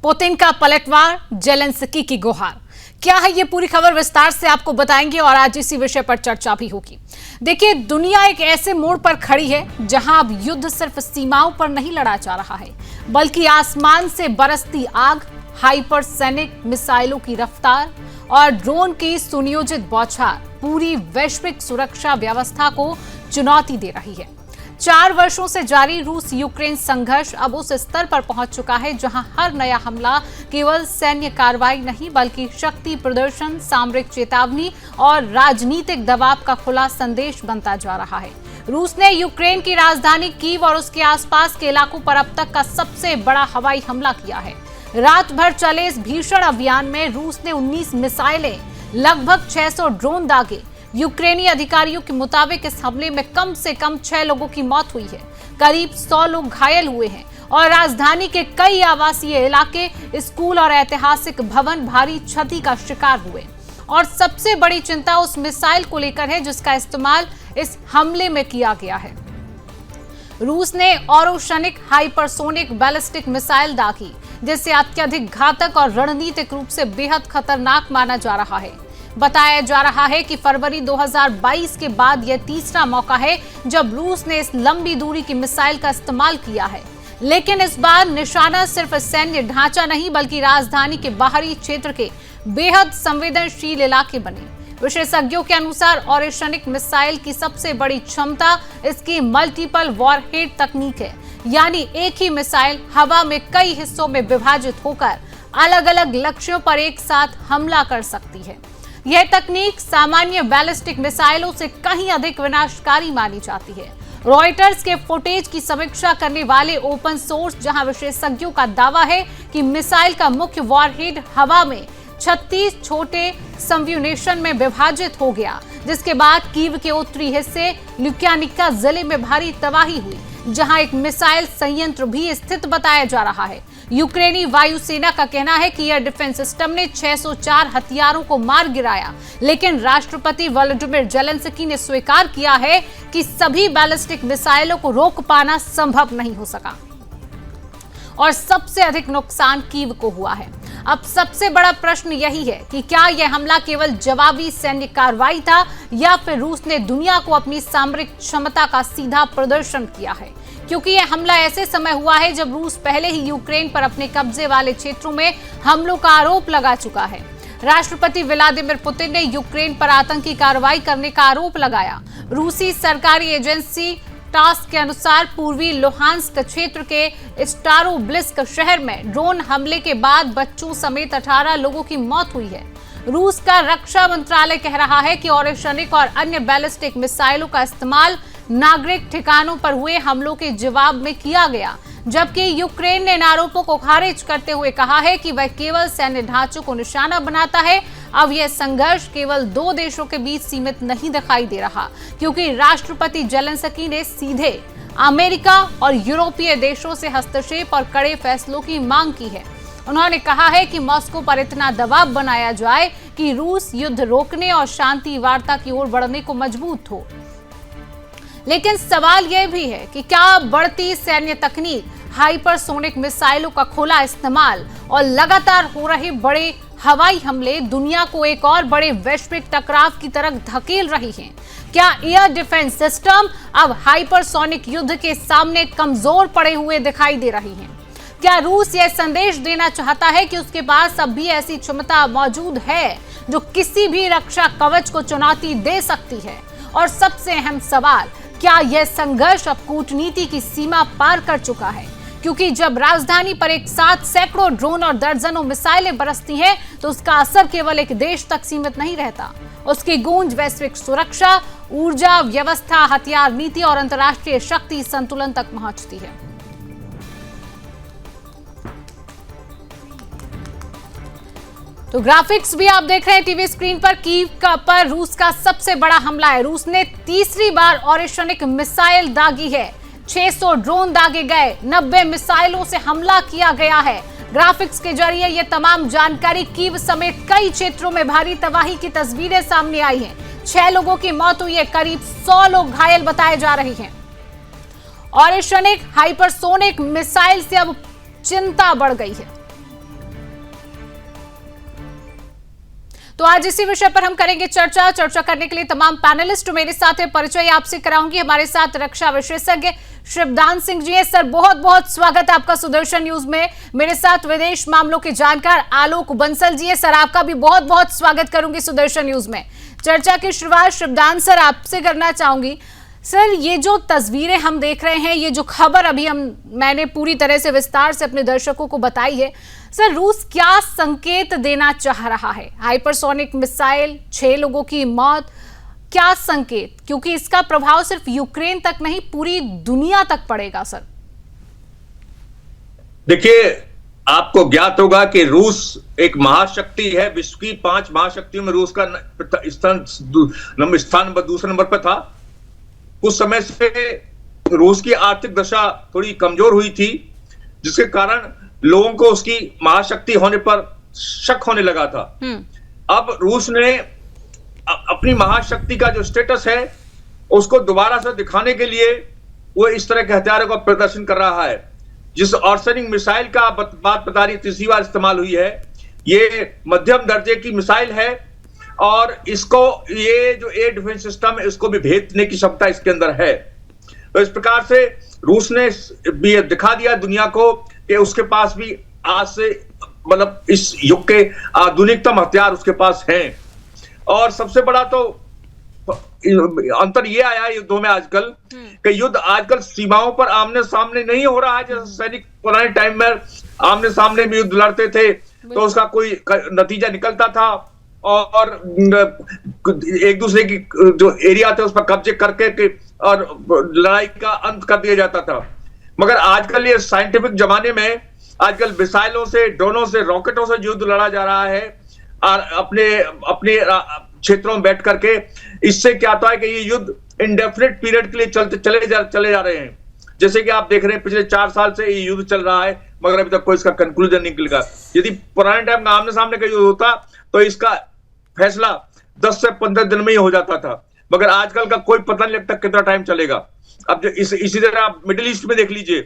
Putin का पलटवार, Zelensky की गुहार। क्या है ये पूरी खबर, विस्तार से आपको बताएंगे और आज इसी विषय पर चर्चा भी होगी। देखिए, दुनिया एक ऐसे मोड़ पर खड़ी है जहां अब युद्ध सिर्फ सीमाओं पर नहीं लड़ा जा रहा है, बल्कि आसमान से बरसती आग, हाइपरसोनिक मिसाइलों की रफ्तार और ड्रोन की सुनियोजित बौछार पूरी वैश्विक सुरक्षा व्यवस्था को चुनौती दे रही है। 4 वर्षों से जारी रूस यूक्रेन संघर्ष अब उस स्तर पर पहुंच चुका है जहां हर नया हमला केवल सैन्य कार्रवाई नहीं बल्कि शक्ति प्रदर्शन, सामरिक चेतावनी और राजनीतिक दबाव का खुला संदेश बनता जा रहा है। रूस ने यूक्रेन की राजधानी कीव और उसके आसपास के इलाकों पर अब तक का सबसे बड़ा हवाई हमला किया है। रात भर चले इस भीषण अभियान में रूस ने 19 मिसाइलें, लगभग 600 ड्रोन दागे। यूक्रेनी अधिकारियों के मुताबिक इस हमले में कम से कम 6 लोगों की मौत हुई है, करीब 100 लोग घायल हुए हैं और राजधानी के कई आवासीय इलाके, स्कूल और ऐतिहासिक भवन भारी क्षति का शिकार हुए। और सबसे बड़ी चिंता उस मिसाइल को लेकर है जिसका इस्तेमाल इस हमले में किया गया है। रूस ने ओरोशनिक हाइपरसोनिक बैलिस्टिक मिसाइल दागी, जिसे अत्यधिक घातक और रणनीतिक रूप से बेहद खतरनाक माना जा रहा है। बताया जा रहा है कि फरवरी 2022 के बाद यह तीसरा मौका है जब रूस ने इस लंबी दूरी की मिसाइल का इस्तेमाल किया है। लेकिन इस बार निशाना सिर्फ सैन्य ढांचा नहीं बल्कि राजधानी के बाहरी क्षेत्र के बेहद संवेदनशील इलाके बने। विशेषज्ञों के अनुसार ओरोशनिक मिसाइल की सबसे बड़ी क्षमता इसकी मल्टीपल वॉरहेड तकनीक है, यानी एक ही मिसाइल हवा में कई हिस्सों में विभाजित होकर अलग अलग लक्ष्यों पर एक साथ हमला कर सकती है। यह तकनीक सामान्य बैलिस्टिक मिसाइलों से कहीं अधिक विनाशकारी मानी जाती है। रॉयटर्स के फुटेज की समीक्षा करने वाले ओपन सोर्स जहां विशेषज्ञों का दावा है कि मिसाइल का मुख्य वॉरहेड हवा में 36 छोटे संव्यूनेशन में विभाजित हो गया, जिसके बाद कीव के उत्तरी हिस्से ल्यूक्यानिका जिले में भारी तबाही हुई, जहां एक मिसाइल संयंत्र भी स्थित बताया जा रहा है। यूक्रेनी वायुसेना का कहना है कि एयर डिफेंस सिस्टम ने 604 हथियारों को मार गिराया, लेकिन राष्ट्रपति वोलोदिमीर जेलेंस्की ने स्वीकार किया है कि सभी बैलिस्टिक मिसाइलों को रोक पाना संभव नहीं हो सका और सबसे अधिक नुकसान कीव को हुआ है। अब सबसे बड़ा प्रश्न यही है कि क्या यह हमला केवल जवाबी सैन्य कार्रवाई था या फिर रूस ने दुनिया को अपनी सामरिक क्षमता का सीधा प्रदर्शन किया है, क्योंकि यह हमला ऐसे समय हुआ है जब रूस पहले ही यूक्रेन पर अपने कब्जे वाले क्षेत्रों में हमलों का आरोप लगा चुका है। राष्ट्रपति व्लादिमीर पुतिन ने यूक्रेन पर आतंकी कार्रवाई करने का आरोप लगाया। रूसी सरकारी एजेंसी टास्क के अनुसार पूर्वी लुहांस्क क्षेत्र के स्टारोब्लिस्क शहर में ड्रोन हमले के बाद बच्चों समेत 18 लोगों की मौत हुई है। रूस का रक्षा मंत्रालय कह रहा है कि ओरोशनिक और अन्य बैलिस्टिक मिसाइलों का इस्तेमाल नागरिक ठिकानों पर हुए हमलों के जवाब में किया गया, जबकि यूक्रेन ने इन आरोपों को खारिज करते हुए कहा है कि वह केवल सैन्य ढांचों को निशाना बनाता है। अब यह संघर्ष केवल 2 देशों के बीच सीमित नहीं दिखाई दे रहा, क्योंकि राष्ट्रपति जेलेंस्की ने सीधे अमेरिका और यूरोपीय देशों से हस्तक्षेप और कड़े फैसलों की मांग की है। उन्होंने कहा है कि मॉस्को पर इतना दबाव बनाया जाए कि रूस युद्ध रोकने और शांति वार्ता की ओर बढ़ने को मजबूत हो। लेकिन सवाल यह भी है कि क्या बढ़ती सैन्य तकनीक, हाइपरसोनिक मिसाइलों का खुला इस्तेमाल और लगातार हो रहे बड़े हवाई हमले दुनिया को एक और बड़े वैश्विक टकराव की तरफ धकेल रही हैं? क्या एयर डिफेंस सिस्टम अब हाइपरसोनिक युद्ध के सामने कमजोर पड़े हुए दिखाई दे रही हैं? क्या रूस यह संदेश देना चाहता है कि उसके पास अब भी ऐसी क्षमता मौजूद है जो किसी भी रक्षा कवच को चुनौती दे सकती है? और सबसे अहम सवाल, क्या यह संघर्ष अब कूटनीति की सीमा पार कर चुका है? क्योंकि जब राजधानी पर एक साथ सैकड़ों ड्रोन और दर्जनों मिसाइलें बरसती हैं तो उसका असर केवल एक देश तक सीमित नहीं रहता। उसकी गूंज वैश्विक सुरक्षा, ऊर्जा व्यवस्था, हथियार नीति और अंतर्राष्ट्रीय शक्ति संतुलन तक पहुंचती है। तो ग्राफिक्स भी आप देख रहे हैं टीवी स्क्रीन पर। कीव पर रूस का सबसे बड़ा हमला है। रूस ने तीसरी बार ओरोशनिक मिसाइल दागी है। 600 ड्रोन दागे गए, 90 मिसाइलों से हमला किया गया है। ग्राफिक्स के जरिए यह तमाम जानकारी कीव समेत कई क्षेत्रों में भारी तबाही की तस्वीरें सामने आई हैं। 6 लोगों की मौत हुई है, करीब 100 लोग घायल बताए जा रहे हैं। ओरोशनिक हाइपरसोनिक मिसाइल से अब चिंता बढ़ गई है। तो आज इसी विषय पर हम करेंगे चर्चा करने के लिए तमाम पैनलिस्ट मेरे साथ है। परिचय आपसे कराऊंगी। हमारे साथ रक्षा विशेषज्ञ शिवदान सिंह जी है। सर, बहुत बहुत स्वागत है आपका सुदर्शन न्यूज में। मेरे साथ विदेश मामलों के जानकार आलोक बंसल जी है। सर, आपका भी बहुत बहुत स्वागत करूंगी सुदर्शन न्यूज में। चर्चा की शुरुआत शिवदान सर आपसे करना चाहूंगी। सर, ये जो तस्वीरें हम देख रहे हैं, ये जो खबर अभी मैंने पूरी तरह से विस्तार से अपने दर्शकों को बताई है, सर रूस क्या संकेत देना चाह रहा है? हाइपरसोनिक मिसाइल, 6 लोगों की मौत, क्या संकेत? क्योंकि इसका प्रभाव सिर्फ यूक्रेन तक नहीं, पूरी दुनिया तक पड़ेगा। सर देखिए, आपको ज्ञात होगा कि रूस एक महाशक्ति है। विश्व की 5 महाशक्तियों में रूस का स्थान दूसरे नंबर पर था। कुछ समय से रूस की आर्थिक दशा थोड़ी कमजोर हुई थी, जिसके कारण लोगों को उसकी महाशक्ति होने पर शक होने लगा था। अब रूस ने अपनी महाशक्ति का जो स्टेटस है उसको दोबारा से दिखाने के लिए वो इस तरह के हथियारों का प्रदर्शन कर रहा है। जिस ऑर्सनिंग मिसाइल का बात बता रही, तीसरी बार इस्तेमाल हुई है। ये मध्यम दर्जे की मिसाइल है और इसको, ये जो एयर डिफेंस सिस्टम है, इसको भी भेदने की क्षमता इसके अंदर है। तो इस प्रकार से रूस ने भी दिखा दिया दुनिया को कि उसके पास भी आज से मतलब इस युग के आधुनिकतम हथियार उसके पास हैं। और सबसे बड़ा तो अंतर ये आया युद्धों में आजकल कि युद्ध आजकल सीमाओं पर आमने सामने नहीं हो रहा है। जैसे सैनिक पुराने टाइम में आमने सामने भी युद्ध लड़ते थे तो उसका कोई नतीजा निकलता था और एक दूसरे की जो एरिया थे उस पर कब्जे करके और लड़ाई का अंत कर दिया जाता था। मगर आजकल ये साइंटिफिक जमाने में आजकल मिसाइलों से, ड्रोनों से, रॉकेटों से युद्ध लड़ा जा रहा है अपने क्षेत्रों में बैठ करके। इससे क्या होता है कि ये युद्ध इंडेफिनिट पीरियड के लिए चले जा रहे हैं। जैसे कि आप देख रहे हैं पिछले 4 साल से ये युद्ध चल रहा है, मगर अभी तक कोई इसका कंक्लूजन नहीं निकलेगा। यदि पुराने टाइम का आमने सामने का युद्ध होता तो इसका फैसला 10 से 15 दिन में ही हो जाता था, मगर आजकल का कोई पता नहीं लगता कितना टाइम चलेगा। अब जो इसी तरह आप मिडिल ईस्ट में देख लीजिए,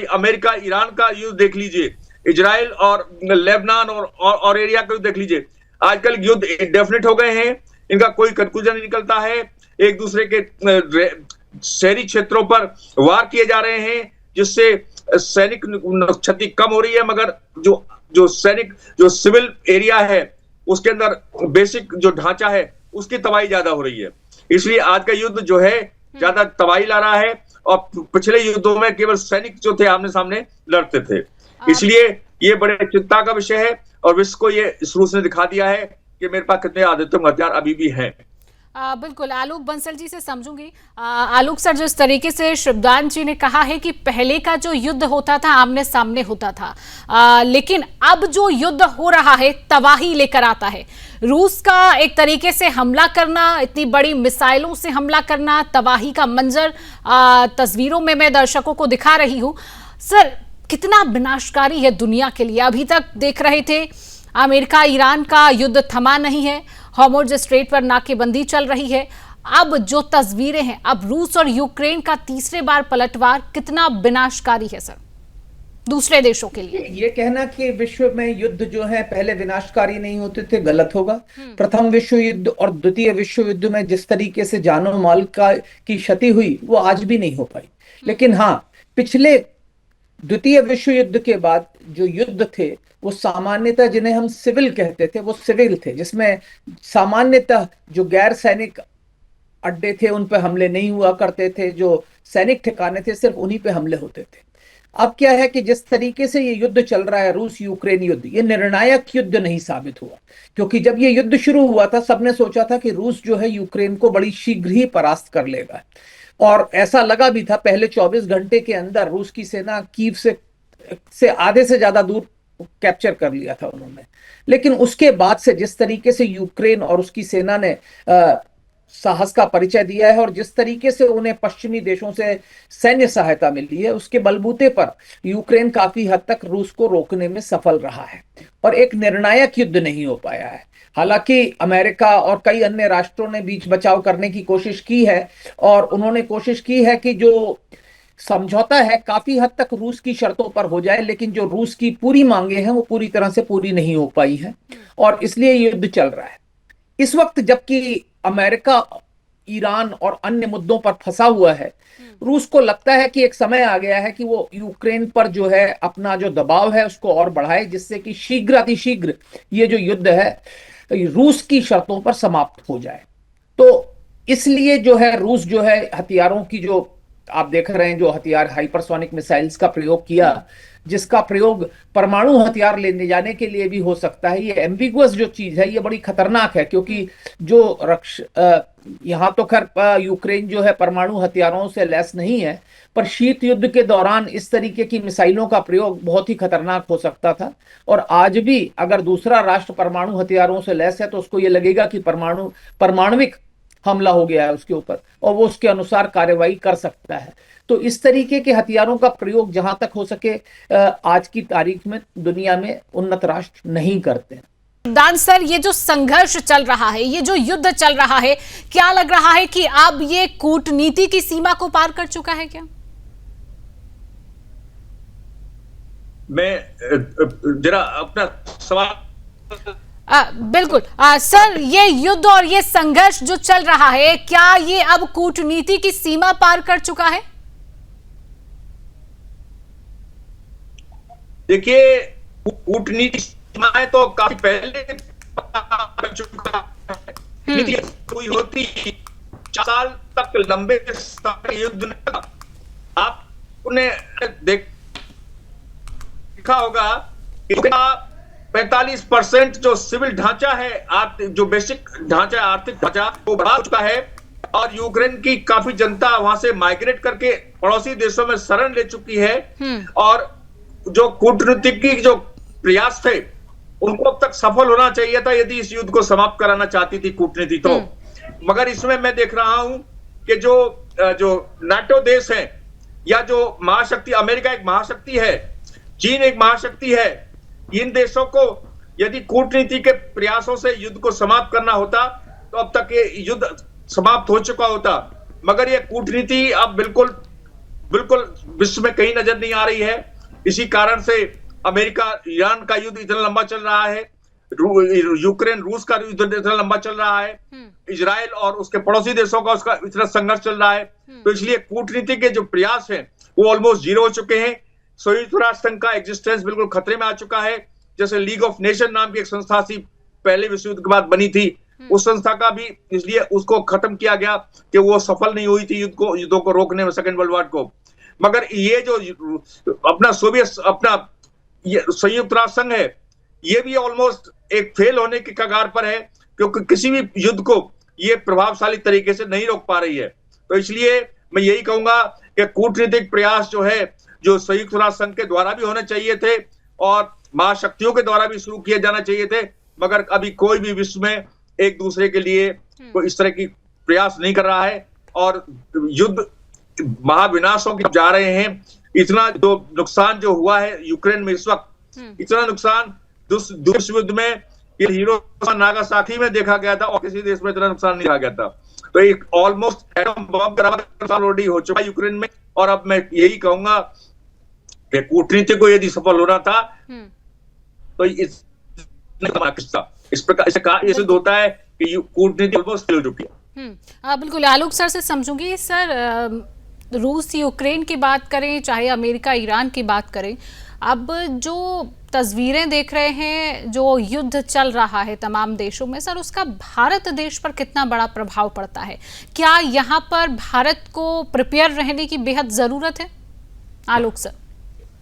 अमेरिका ईरान का युद्ध देख लीजिए, इजराइल और लेबनान और एरिया का युद्ध देख लीजिए। आजकल युद्ध इंडेफिनिट हो गए हैं, इनका कोई कंक्लूजन नहीं निकलता है। एक दूसरे के शहरी क्षेत्रों पर वार किए जा रहे हैं, जिससे सैनिक क्षति कम हो रही है, मगर जो सिविल एरिया है उसके अंदर बेसिक जो ढांचा है उसकी तबाही ज्यादा हो रही है। इसलिए आज का युद्ध जो है ज्यादा तबाही ला रहा है और पिछले युद्धों में केवल सैनिक जो थे आमने सामने लड़ते थे। इसलिए ये बड़े चिंता का विषय है और विश्व को ये इस रूस ने दिखा दिया है कि मेरे पास कितने आधुनिक हथियार अभी भी हैं। बिल्कुल, आलोक बंसल जी से समझूंगी। आलोक सर, जिस तरीके से शिवदान जी ने कहा है कि पहले का जो युद्ध होता था आमने सामने होता था, लेकिन अब जो युद्ध हो रहा है तबाही लेकर आता है। रूस का एक तरीके से हमला करना, इतनी बड़ी मिसाइलों से हमला करना, तबाही का मंजर तस्वीरों में मैं दर्शकों को दिखा रही हूं। सर, कितना विनाशकारी है दुनिया के लिए? अभी तक देख रहे थे अमेरिका ईरान का युद्ध थमा नहीं है, हॉर्मुज़ स्ट्रेट पर नाकेबंदी चल रही है। अब जो तस्वीरें हैं, अब रूस और यूक्रेन का तीसरे बार पलटवार, कितना विनाशकारी है सर दूसरे देशों के लिए? ये कहना कि विश्व में युद्ध जो है पहले विनाशकारी नहीं होते थे, गलत होगा। प्रथम विश्व युद्ध और द्वितीय विश्व युद्ध में जिस तरीके से जानो माल की क्षति हुई वो आज भी नहीं हो पाई। लेकिन हाँ, पिछले द्वितीय विश्व युद्ध के बाद जो युद्ध थे वो सामान्यतः, जिन्हें हम सिविल कहते थे, वो सिविल थे, जिसमें सामान्यतः जो गैर सैनिक अड्डे थे उन पे हमले नहीं हुआ करते थे, जो सैनिक ठिकाने थे सिर्फ उन्हीं पे हमले होते थे। अब क्या है कि जिस तरीके से ये युद्ध चल रहा है, रूस यूक्रेन युद्ध, ये निर्णायक युद्ध नहीं साबित हुआ, क्योंकि जब ये युद्ध शुरू हुआ था सबने सोचा था कि रूस जो है यूक्रेन को बड़ी शीघ्र ही परास्त कर लेगा, और ऐसा लगा भी था। पहले 24 घंटे के अंदर रूस की सेना कीव से आधे से ज्यादा दूर कैप्चर कर लिया था उन्होंने। लेकिन उसके बाद से जिस तरीके से यूक्रेन और उसकी सेना ने साहस का परिचय दिया है और जिस तरीके से उन्हें पश्चिमी देशों से सैन्य सहायता मिली है, उसके बलबूते पर यूक्रेन काफी हद तक रूस को रोकने में सफल रहा है और एक निर्णायक युद्ध नहीं हो पाया है। हालांकि अमेरिका और कई अन्य राष्ट्रों ने बीच बचाव करने की कोशिश की है और उन्होंने कोशिश की है कि जो समझौता है काफी हद तक रूस की शर्तों पर हो जाए, लेकिन जो रूस की पूरी मांगे हैं वो पूरी तरह से पूरी नहीं हो पाई हैं, और इसलिए युद्ध चल रहा है इस वक्त। जबकि अमेरिका ईरान और अन्य मुद्दों पर फंसा हुआ है, रूस को लगता है कि एक समय आ गया है कि वो यूक्रेन पर जो है अपना जो दबाव है उसको और बढ़ाए, जिससे कि शीघ्र अतिशीघ्र ये जो युद्ध है रूस की शर्तों पर समाप्त हो जाए। तो इसलिए जो है रूस जो है हथियारों की जो आप देख रहे हैं, जो हथियार हाइपरसोनिक मिसाइल्स का प्रयोग किया, जिसका प्रयोग परमाणु हथियार लेने जाने के लिए भी हो सकता है, ये एम्बिगुअस जो चीज है ये बड़ी खतरनाक है, क्योंकि जो यहाँ तो खैर यूक्रेन जो है परमाणु हथियारों से लैस नहीं है, पर शीत युद्ध के दौरान इस तरीके की मिसाइलों का प्रयोग बहुत ही खतरनाक हो सकता था। और आज भी अगर दूसरा राष्ट्र परमाणु हथियारों से लैस है तो उसको ये लगेगा कि परमाणुविक हमला हो गया है उसके ऊपर, और वो उसके अनुसार कार्रवाई कर सकता है। तो इस तरीके के हथियारों का प्रयोग जहां तक हो सके आज की तारीख में दुनिया में उन्नत राष्ट्र नहीं करते हैं। दान सर, ये जो संघर्ष चल रहा है, ये जो युद्ध चल रहा है, क्या लग रहा है कि अब ये कूटनीति की सीमा को पार कर चुका है क्या? मैं जरा अपना सवाल बिल्कुल सर, ये युद्ध और ये संघर्ष जो चल रहा है, क्या ये अब कूटनीति की सीमा पार कर चुका है? देखिए, कूटनीति सीमाएं तो काफी पहले कर चुका है। हुई होती 4 साल तक लंबे युद्ध में आपने देखा होगा कि 45% जो सिविल ढांचा है, जो बेसिक ढांचा, आर्थिक ढांचा, वो बढ़ा चुका है, और यूक्रेन की काफी जनता वहां से माइग्रेट करके पड़ोसी देशों में शरण ले चुकी है। और जो कूटनीतिक की जो प्रयास थे उनको अब तक सफल होना चाहिए था यदि इस युद्ध को समाप्त कराना चाहती थी कूटनीति तो। मगर इसमें मैं देख रहा हूं कि जो नाटो देश है, या जो महाशक्ति, अमेरिका एक महाशक्ति है, चीन एक महाशक्ति है, इन देशों को यदि कूटनीति के प्रयासों से युद्ध को समाप्त करना होता तो अब तक ये युद्ध समाप्त हो चुका होता। मगर ये कूटनीति अब बिल्कुल विश्व में कहीं नजर नहीं आ रही है। इसी कारण से अमेरिका ईरान का युद्ध इतना लंबा चल रहा है, यूक्रेन रूस का युद्ध इतना लंबा चल रहा है, इजराइल और उसके पड़ोसी देशों का उसका इतना संघर्ष चल रहा है। तो इसलिए कूटनीति के जो प्रयास हैं वो ऑलमोस्ट जीरो हो चुके हैं। संयुक्त राष्ट्र संघ का एग्जिस्टेंस बिल्कुल खतरे में आ चुका है। जैसे लीग ऑफ नेशन नाम की एक संस्था थी, पहले विश्व युद्ध के बाद बनी थी, उस संस्था का भी इसलिए उसको खत्म किया गया कि वो सफल नहीं हुई थी युद्धों को रोकने में, सेकेंड वर्ल्ड वॉर को। मगर ये जो अपना संयुक्त राष्ट्र संघ है, ये भी ऑलमोस्ट एक फेल होने के कगार पर है, क्योंकि किसी भी युद्ध को ये प्रभावशाली तरीके से नहीं रोक पा रही है। तो इसलिए मैं यही कहूंगा कि कूटनीतिक प्रयास जो है, जो संयुक्त राष्ट्र संघ के द्वारा भी होने चाहिए थे और महाशक्तियों के द्वारा भी शुरू किए जाना चाहिए थे, मगर अभी कोई भी विश्व में एक दूसरे के लिए कोई इस तरह की प्रयास नहीं कर रहा है, और युद्ध महाविनाशों की जा रहे हैं। इतना जो नुकसान जो हुआ है यूक्रेन में इस वक्त, इतना नुकसान दूसरे युद्ध में हिरोशिमा नागासाकी में देखा गया था, और किसी देश में इतना नुकसान नहीं देखा गया था। तो एक ऑलमोस्ट एटम बम का नुकसान ऑलरेडी हो चुका है यूक्रेन में। और अब मैं यही कहूंगा कि कूटनीति को यदि सफल होना था तो इस प्रकार ये सिद्ध होता है कि कूटनीति ऑलमोस्ट हो चुकी है। बिल्कुल, आलोक सर से समझूंगी। सर, रूस यूक्रेन की बात करें, चाहे अमेरिका ईरान की बात करें, अब जो तस्वीरें देख रहे हैं, जो युद्ध चल रहा है तमाम देशों में, सर उसका भारत देश पर कितना बड़ा प्रभाव पड़ता है? क्या यहाँ पर भारत को प्रिपेयर रहने की बेहद जरूरत है? आलोक सर।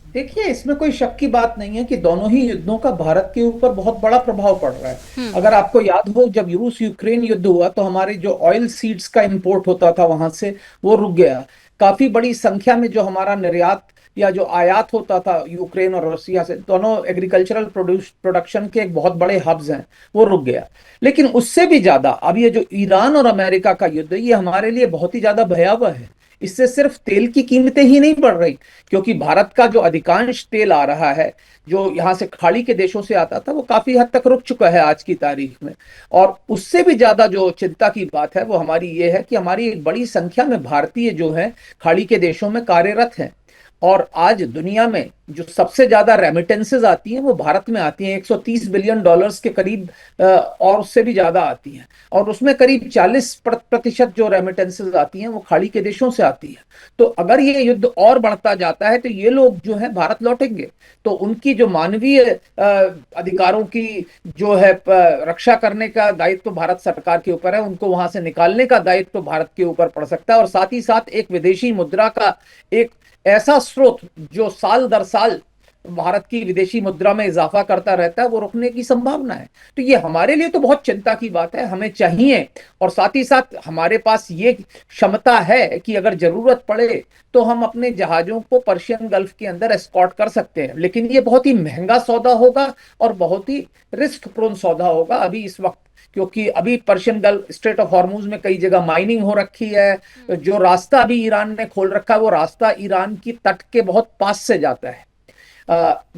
देखिए, इसमें कोई शक की बात नहीं है कि दोनों ही युद्धों का भारत के ऊपर बहुत बड़ा प्रभाव पड़ रहा है। अगर आपको याद हो, जब रूस यूक्रेन युद्ध हुआ तो हमारे जो ऑयल सीड्स का इंपोर्ट होता था वहां से, वो रुक गया। काफी बड़ी संख्या में जो हमारा निर्यात या जो आयात होता था यूक्रेन और रसिया से, दोनों एग्रीकल्चरल प्रोडक्शन के एक बहुत बड़े हब्स हैं, वो रुक गया। लेकिन उससे भी ज्यादा अब ये जो ईरान और अमेरिका का युद्ध है, ये हमारे लिए बहुत ही ज्यादा भयावह है। इससे सिर्फ तेल की कीमतें ही नहीं बढ़ रही, क्योंकि भारत का जो अधिकांश तेल आ रहा है, जो यहाँ से खाड़ी के देशों से आता था, वो काफी हद तक रुक चुका है आज की तारीख में। और उससे भी ज्यादा जो चिंता की बात है वो हमारी ये है कि हमारी एक बड़ी संख्या में भारतीय जो है खाड़ी के देशों में कार्यरत हैं, और आज दुनिया में जो सबसे ज्यादा रेमिटेंसेज आती हैं वो भारत में आती हैं, 130 बिलियन डॉलर्स के करीब, और उससे भी ज्यादा आती हैं, और उसमें करीब 40% जो रेमिटेंसेज आती हैं वो खाड़ी के देशों से आती है। तो अगर ये युद्ध और बढ़ता जाता है तो ये लोग जो है भारत लौटेंगे, तो उनकी जो मानवीय अधिकारों की जो है रक्षा करने का दायित्व भारत सरकार के ऊपर है, उनको वहां से निकालने का दायित्व भारत के ऊपर पड़ सकता है। और साथ ही साथ एक विदेशी मुद्रा का एक ऐसा स्रोत जो साल दर साल भारत की विदेशी मुद्रा में इजाफा करता रहता है, वो रुकने की संभावना है। तो ये हमारे लिए तो बहुत चिंता की बात है, हमें चाहिए, और साथ ही साथ हमारे पास ये क्षमता है कि अगर जरूरत पड़े तो हम अपने जहाजों को पर्शियन गल्फ के अंदर एस्कॉर्ट कर सकते हैं, लेकिन ये बहुत ही महंगा सौदा होगा और बहुत ही रिस्क प्रोन सौदा होगा अभी इस वक्त, क्योंकि अभी Persian gulf, straight of Hormuz में कई जगह माइनिंग हो रखी है। जो रास्ता अभी ईरान ने खोल रखा है वो रास्ता ईरान की तट के बहुत पास से जाता है।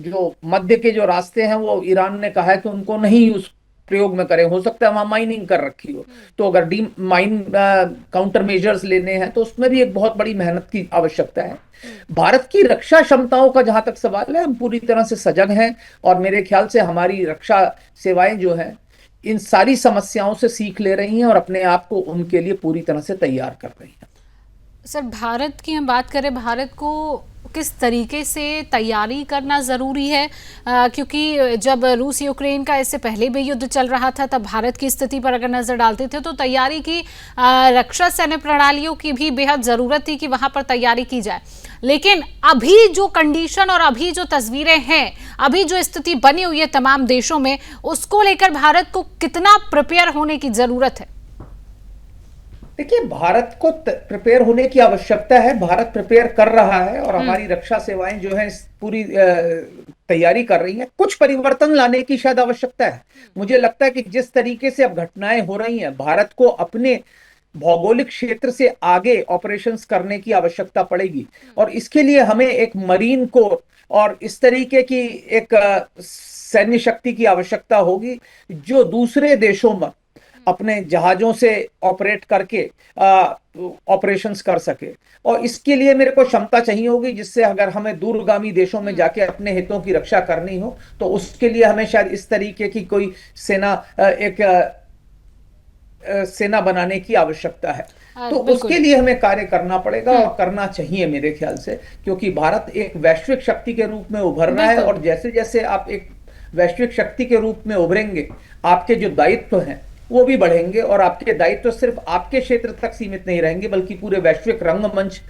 जो मध्य के जो रास्ते हैं वो ईरान ने कहा है कि उनको नहीं उस प्रयोग में करें, हो सकता है वहां माइनिंग कर रखी हो, तो अगर डी माइन काउंटर मेजर्स लेने हैं तो उसमें भी एक बहुत बड़ी मेहनत की आवश्यकता है। भारत की रक्षा क्षमताओं का जहां तक सवाल है, हम पूरी तरह से सजग हैं, और मेरे ख्याल से हमारी रक्षा सेवाएं जो हैं इन सारी समस्याओं से सीख ले रही हैं और अपने आप को उनके लिए पूरी तरह से तैयार कर रही हैं। सर, भारत की हम बात करें, भारत को किस तरीके से तैयारी करना ज़रूरी है, क्योंकि जब रूस यूक्रेन का इससे पहले भी युद्ध चल रहा था तब भारत की स्थिति पर अगर नज़र डालते थे तो तैयारी की, रक्षा सैन्य प्रणालियों की भी बेहद ज़रूरत थी कि वहाँ पर तैयारी की जाए। लेकिन अभी जो कंडीशन और अभी जो तस्वीरें हैं, अभी जो स्थिति बनी हुई है तमाम देशों में, उसको लेकर भारत को कितना प्रिपेयर होने की ज़रूरत है? देखिए, भारत को प्रिपेयर होने की आवश्यकता है, भारत प्रिपेयर कर रहा है, और हमारी रक्षा सेवाएं जो हैं पूरी तैयारी कर रही हैं। कुछ परिवर्तन लाने की शायद आवश्यकता है। मुझे लगता है कि जिस तरीके से अब घटनाएं हो रही हैं, भारत को अपने भौगोलिक क्षेत्र से आगे ऑपरेशंस करने की आवश्यकता पड़ेगी, और इसके लिए हमें एक मरीन कोर और इस तरीके की एक सैन्य शक्ति की आवश्यकता होगी जो दूसरे देशों में अपने जहाजों से ऑपरेट करके ऑपरेशंस कर सके। और इसके लिए मेरे को क्षमता चाहिए होगी, जिससे अगर हमें दूरगामी देशों में जाके अपने हितों की रक्षा करनी हो तो उसके लिए हमें शायद इस तरीके की कोई सेना बनाने की आवश्यकता है। तो उसके लिए हमें कार्य करना पड़ेगा और करना चाहिए मेरे ख्याल से, क्योंकि भारत एक वैश्विक शक्ति के रूप में उभर रहा है, और जैसे जैसे आप एक वैश्विक शक्ति के रूप में उभरेंगे, आपके जो दायित्व हैं वो भी बढ़ेंगे, और आपके दायित्व सिर्फ आपके क्षेत्र तक सीमित नहीं रहेंगे बल्कि पूरे वैश्विक रंगमंच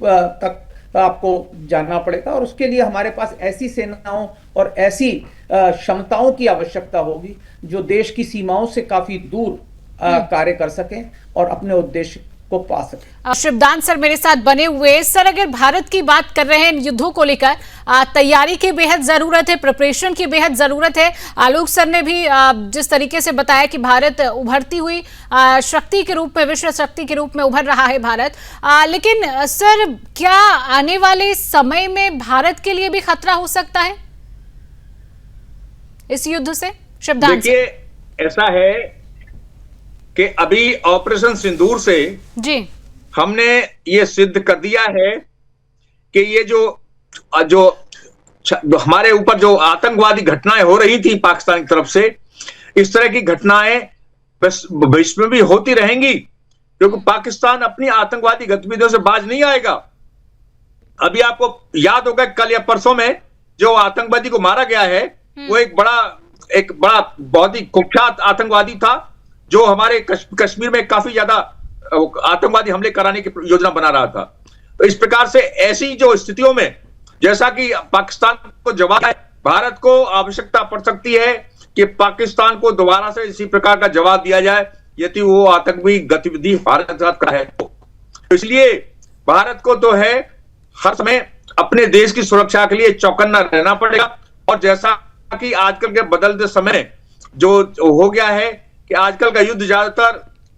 तक आपको जाना पड़ेगा। और उसके लिए हमारे पास ऐसी सेनाओं और ऐसी क्षमताओं की आवश्यकता होगी जो देश की सीमाओं से काफी दूर कार्य कर सकें और अपने उद्देश्य को पा सके। शिवदान सर मेरे साथ बने हुए। सर, अगर भारत की बात कर रहे हैं युद्धों को लेकर, तैयारी की बेहद जरूरत है, प्रिपरेशन की बेहद जरूरत है। आलोक सर ने भी जिस तरीके से बताया कि भारत उभरती हुई शक्ति के रूप में, विश्व शक्ति के रूप में उभर रहा है भारत, लेकिन सर क्या आने वाले समय में भारत के लिए भी खतरा हो सकता है इस युद्ध से? शिवदान, देखिए, ऐसा है कि अभी ऑपरेशन सिंदूर से जी हमने ये सिद्ध कर दिया है कि ये जो हमारे ऊपर जो आतंकवादी घटनाएं हो रही थी पाकिस्तान की तरफ से, इस तरह की घटनाएं विश्व में भी होती रहेंगी, क्योंकि पाकिस्तान अपनी आतंकवादी गतिविधियों से बाज नहीं आएगा। अभी आपको याद होगा कल या परसों में जो आतंकवादी को मारा गया है वो एक बड़ा बहुत ही कुख्यात आतंकवादी था, जो हमारे कश्मीर में काफी ज्यादा आतंकवादी हमले कराने की योजना बना रहा था। तो इस प्रकार से ऐसी जो स्थितियों में, जैसा कि पाकिस्तान को जवाब है, भारत को आवश्यकता पड़ सकती है कि पाकिस्तान को दोबारा से इसी प्रकार का जवाब दिया जाए यदि वो आतंकी गतिविधि भारत के साथ का है। तो इसलिए भारत को तो है हर समय अपने देश की सुरक्षा के लिए चौकन्ना रहना पड़ेगा। और जैसा कि आजकल के बदलते समय जो हो गया है कि आजकल का युद्ध ज्यादातर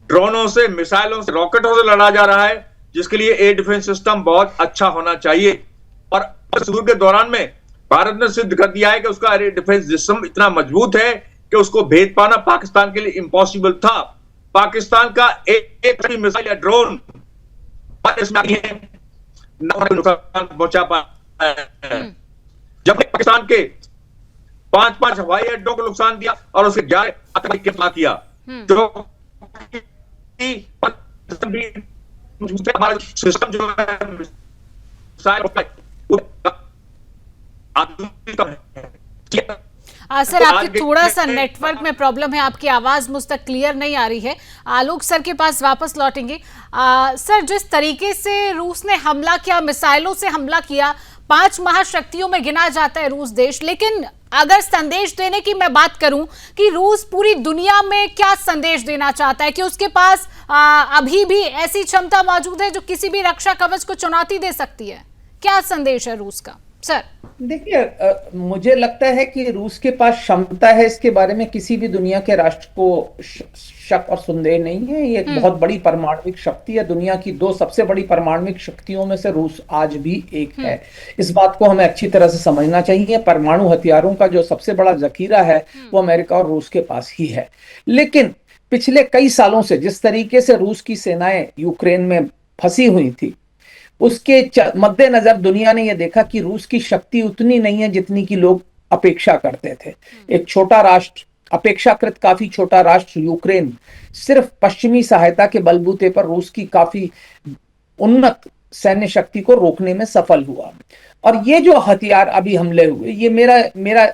ड्रोनों से, मिसाइलों से, रॉकेटों से लड़ा जा रहा है, जिसके लिए एयर डिफेंस सिस्टम बहुत अच्छा होना चाहिए। और शुरू के दौरान में भारत ने सिद्ध कर दिया है कि उसका एयर डिफेंस सिस्टम इतना मजबूत है कि उसको भेद पाना पाकिस्तान के लिए इम्पॉसिबल था। पाकिस्तान का एक मिसाइल या ड्रोन नुकसान पहुंचा पाया। जब पाकिस्तान के 5 हवाई अड्डों को नुकसान दिया और उसके 11 आतंकवादी के हमला किया, जो हमारा सिस्टम जो है सर, आपके थोड़ा सा नेटवर्क में प्रॉब्लम है, आपकी आवाज मुझ तक क्लियर नहीं आ रही है। आलोक सर के पास वापस लौटेंगे। सर, जिस तरीके से रूस ने हमला किया, मिसाइलों से हमला किया, 5 महाशक्तियों में गिना जाता है रूस देश, लेकिन अगर संदेश देने की मैं बात करूं कि रूस पूरी दुनिया में क्या संदेश देना चाहता है, कि उसके पास अभी भी ऐसी क्षमता मौजूद है जो किसी भी रक्षा कवच को चुनौती दे सकती है, क्या संदेश है रूस का? सर देखिए, मुझे लगता है कि रूस के पास क्षमता है, इसके बारे में किसी भी दुनिया के राष्ट्र को शक और संदेह नहीं है। ये एक बहुत बड़ी परमाणविक शक्ति है, दुनिया की 2 सबसे बड़ी परमाणविक शक्तियों में से रूस आज भी एक है। इस बात को हमें अच्छी तरह से समझना चाहिए। परमाणु हथियारों का जो सबसे बड़ा जखीरा है वो अमेरिका और रूस के पास ही है। लेकिन पिछले कई सालों से जिस तरीके से रूस की सेनाएं यूक्रेन में फंसी हुई थी, उसके मद्देनजर दुनिया ने यह देखा कि रूस की शक्ति उतनी नहीं है जितनी की लोग अपेक्षा करते थे। एक छोटा राष्ट्र, अपेक्षाकृत काफी छोटा राष्ट्र यूक्रेन, सिर्फ पश्चिमी सहायता के बलबूते पर रूस की काफी उन्नत सैन्य शक्ति को रोकने में सफल हुआ। और ये जो हथियार अभी हमले हुए, ये मेरा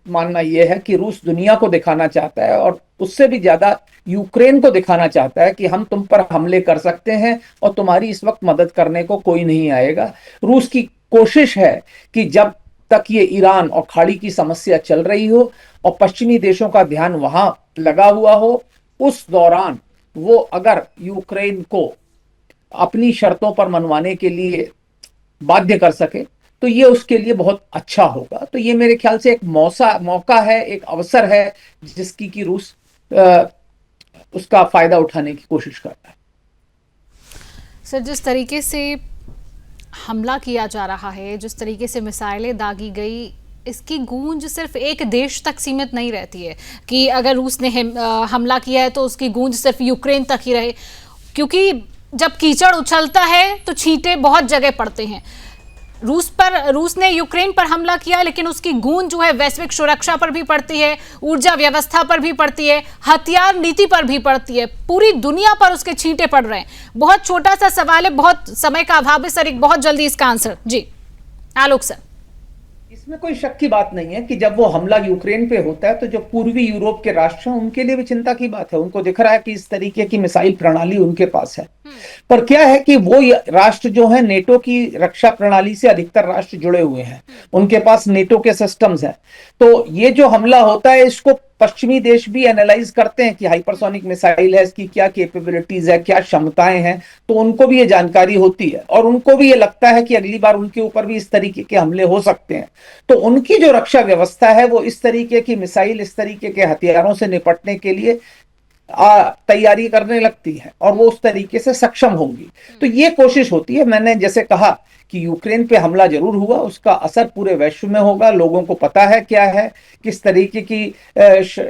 मानना यह है कि रूस दुनिया को दिखाना चाहता है और उससे भी ज्यादा यूक्रेन को दिखाना चाहता है कि हम तुम पर हमले कर सकते हैं और तुम्हारी इस वक्त मदद करने को कोई नहीं आएगा। रूस की कोशिश है कि जब तक ये ईरान और खाड़ी की समस्या चल रही हो और पश्चिमी देशों का ध्यान वहां लगा हुआ हो, उस दौरान वो अगर यूक्रेन को अपनी शर्तों पर मनवाने के लिए बाध्य कर सके तो ये उसके लिए बहुत अच्छा होगा। तो ये मेरे ख्याल से एक मौका है, एक अवसर है जिसकी कि रूस उसका फायदा उठाने की कोशिश करता है। सर, जिस तरीके से हमला किया जा रहा है, जिस तरीके से मिसाइलें दागी गई, इसकी गूंज सिर्फ एक देश तक सीमित नहीं रहती है कि अगर रूस ने हमला किया है तो उसकी गूंज सिर्फ यूक्रेन तक ही रहे, क्योंकि जब कीचड़ उछलता है तो छींटे बहुत जगह पड़ते हैं। रूस ने यूक्रेन पर हमला किया, लेकिन उसकी गूंज जो है वैश्विक सुरक्षा पर भी पड़ती है, ऊर्जा व्यवस्था पर भी पड़ती है, हथियार नीति पर भी पड़ती है, पूरी दुनिया पर उसके छींटे पड़ रहे हैं। बहुत छोटा सा सवाल है, बहुत समय का अभाव है सर, एक बहुत जल्दी इसका आंसर। जी आलोक सर। इसमें कोई शक की बात नहीं है कि जब वो हमला यूक्रेन पे होता है तो जो पूर्वी यूरोप के राष्ट्र हैं उनके लिए भी चिंता की बात है। उनको दिख रहा है कि इस तरीके की मिसाइल प्रणाली उनके पास है, पर क्या है कि वो राष्ट्र जो है नेटो की रक्षा प्रणाली से अधिकतर राष्ट्र जुड़े हुए हैं, उनके पास नेटो के सिस्टम्स हैं। तो ये जो हमला होता है इसको पश्चिमी देश भी एनालाइज करते हैं कि हाइपरसोनिक मिसाइल है, इसकी क्या कैपेबिलिटीज है, क्या क्षमताएं हैं, तो उनको भी ये जानकारी होती है और उनको भी ये लगता है कि अगली बार उनके ऊपर भी इस तरीके के हमले हो सकते हैं। तो उनकी जो रक्षा व्यवस्था है वो इस तरीके की मिसाइल, इस तरीके के हथियारों से निपटने के लिए तैयारी करने लगती है और वो उस तरीके से सक्षम होंगी। तो ये कोशिश होती है। मैंने जैसे कहा कि यूक्रेन पे हमला जरूर हुआ, उसका असर पूरे विश्व में होगा। लोगों को पता है क्या है, किस तरीके की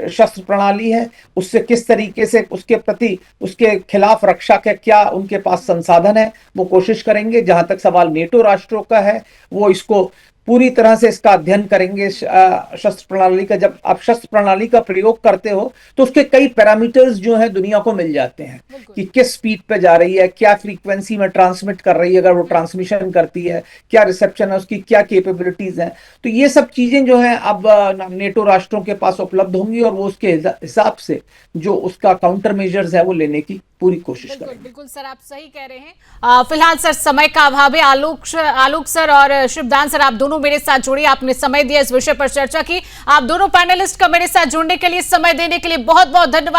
शस्त्र प्रणाली है, उससे किस तरीके से उसके प्रति, उसके खिलाफ रक्षा के क्या उनके पास संसाधन है, वो कोशिश करेंगे। जहां तक सवाल नेटो राष्ट्रों का है, वो इसको पूरी तरह से इसका अध्ययन करेंगे शस्त्र प्रणाली का। जब आप शस्त्र प्रणाली का प्रयोग करते हो तो उसके कई पैरामीटर्स जो है दुनिया को मिल जाते हैं कि किस स्पीड पे जा रही है, क्या फ्रीक्वेंसी में ट्रांसमिट कर रही है, अगर वो ट्रांसमिशन करती है, क्या रिसेप्शन है, उसकी क्या कैपेबिलिटीज हैं। तो ये सब चीजें जो है अब नेटो राष्ट्रों के पास उपलब्ध होंगी और वो उसके हिसाब से जो उसका काउंटर मेजर्स है वो लेने की पूरी कोशिश करेंगे। बिल्कुल सर, आप सही कह रहे हैं। फिलहाल सर समय का अभाव है। आलोक सर और शिवदान सर, आप दोनों मेरे साथ जुड़िए, आपने समय दिया, इस विषय पर चर्चा की। आप दोनों पैनलिस्ट का मेरे साथ जुड़ने के लिए, समय देने के लिए बहुत बहुत धन्यवाद।